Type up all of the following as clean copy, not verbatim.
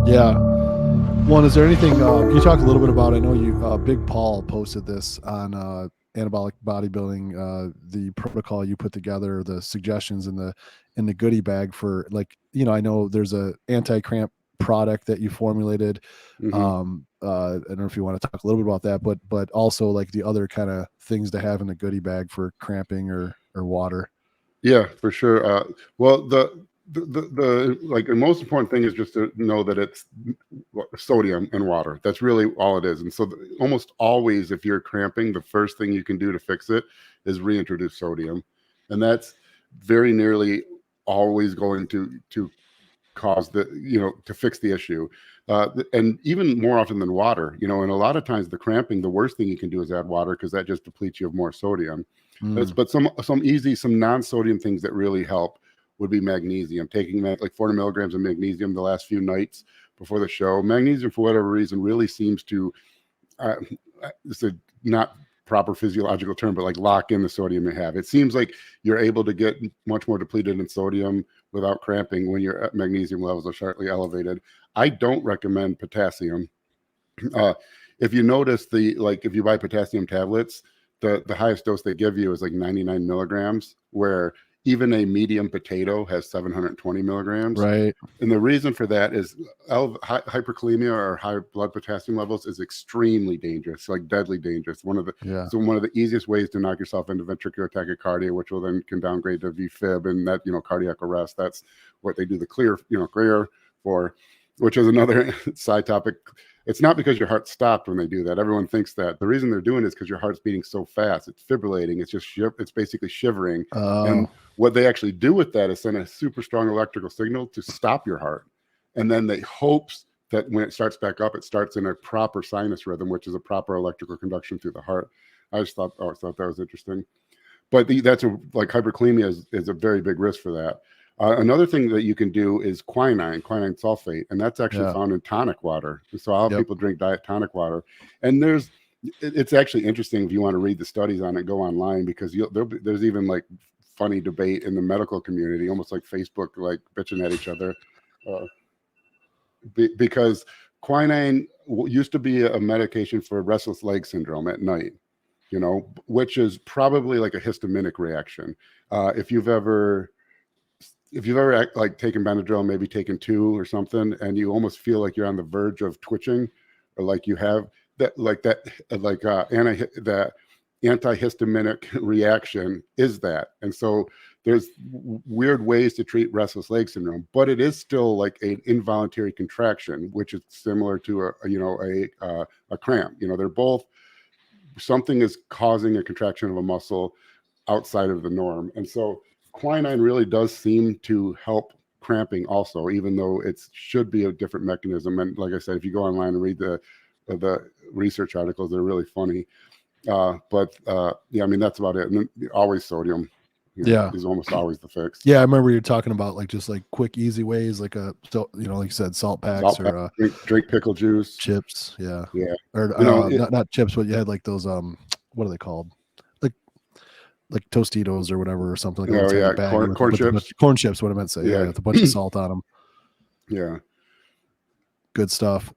Yeah. One, is there anything, can you talk a little bit about, I know you, Big Paul posted this on anabolic bodybuilding, the protocol you put together, the suggestions in the goodie bag for, like, I know there's a anti-cramp product that you formulated. Hmm. I don't know if you want to talk a little bit about that, but also like the other kind of things to have in the goodie bag for cramping or water. Yeah, for sure. Well, the like the most important thing is just to know that it's sodium and water. That's really all it is. And so almost always, if you're cramping, the first thing you can do to fix it is reintroduce sodium, and that's very nearly always going to cause to fix the issue. And even more often than water, and a lot of times the cramping, the worst thing you can do is add water, because that just depletes you of more sodium. Mm. But some some non-sodium things that really help would be magnesium. Taking like 40 milligrams of magnesium the last few nights before the show. Magnesium, for whatever reason, really seems to, uh, it's a not proper physiological term, but like lock in the sodium you have. It seems like you're able to get much more depleted in sodium without cramping when your magnesium levels are sharply elevated. I don't recommend potassium. Uh, if you notice, if you buy potassium tablets, the highest dose they give you is like 99 milligrams, where even a medium potato has 720 milligrams. Right. And the reason for that is hyperkalemia, or high blood potassium levels, is extremely dangerous, like deadly dangerous. One of Yeah. the easiest ways to knock yourself into ventricular tachycardia, which will then can downgrade to VFib, and that, cardiac arrest. That's what they do the clear for, which is another side topic. It's not because your heart stopped when they do that. Everyone thinks that. The reason they're doing it is because your heart's beating so fast. It's fibrillating. It's basically shivering. And Oh, what they actually do with that is send a super strong electrical signal to stop your heart. And then they hopes that when it starts back up, it starts in a proper sinus rhythm, which is a proper electrical conduction through the heart. I thought that was interesting. But like hyperkalemia is a very big risk for that. Another thing that you can do is quinine sulfate, and that's actually yeah. found in tonic water. So a lot of Yep. people drink diet tonic water, and it's actually interesting if you want to read the studies on it, go online, because there's even like funny debate in the medical community, almost like Facebook, like bitching at each other, uh, because quinine used to be a medication for restless leg syndrome at night, which is probably like a histaminic reaction. If you've ever like taken Benadryl, maybe taken two or something, and you almost feel like you're on the verge of twitching, or like you have that antihistaminic reaction, is that. And so there's weird ways to treat restless leg syndrome, but it is still like an involuntary contraction, which is similar to a cramp. They're both, something is causing a contraction of a muscle outside of the norm. And so quinine really does seem to help cramping also, even though it should be a different mechanism. And like I said, if you go online and read the research articles, they're really funny. Yeah, I mean, that's about it. And then always sodium, Yeah. is almost always the fix. Yeah. I remember you talking about like just like quick, easy ways, like like you said, salt packs Salt pack, or drink pickle juice. chips. Yeah. Yeah. Or It, not chips, but you had like those what are they called? Like Tostitos or whatever, or something, like a little tiny yeah, bag with corn a bunch chips. of corn chips. What I meant to say, yeah, Yeah. with a bunch of salt on them. Yeah. Good stuff.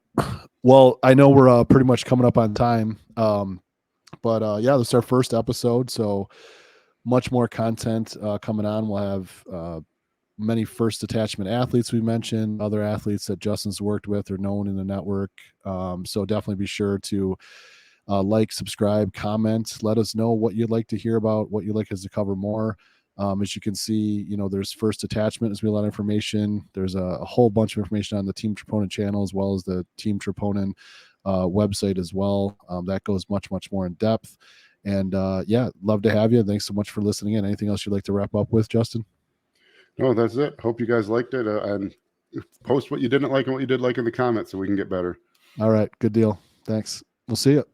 Well, I know we're pretty much coming up on time, but yeah, this is our first episode, so much more content coming on. We'll have many first detachment athletes we mentioned, other athletes that Justin's worked with or known in the network. So definitely be sure to like, subscribe, comment, let us know what you'd like to hear about, what you'd like us to cover more. As you can see, there's first detachment, as we a lot of information. There's a whole bunch of information on the Team Troponin channel, as well as the Team Troponin website as well. That goes much, much more in depth. And yeah, love to have you. Thanks so much for listening in. Anything else you'd like to wrap up with, Justin? No, that's it. Hope you guys liked it, and post what you didn't like and what you did like in the comments so we can get better. All right. Good deal. Thanks. We'll see you.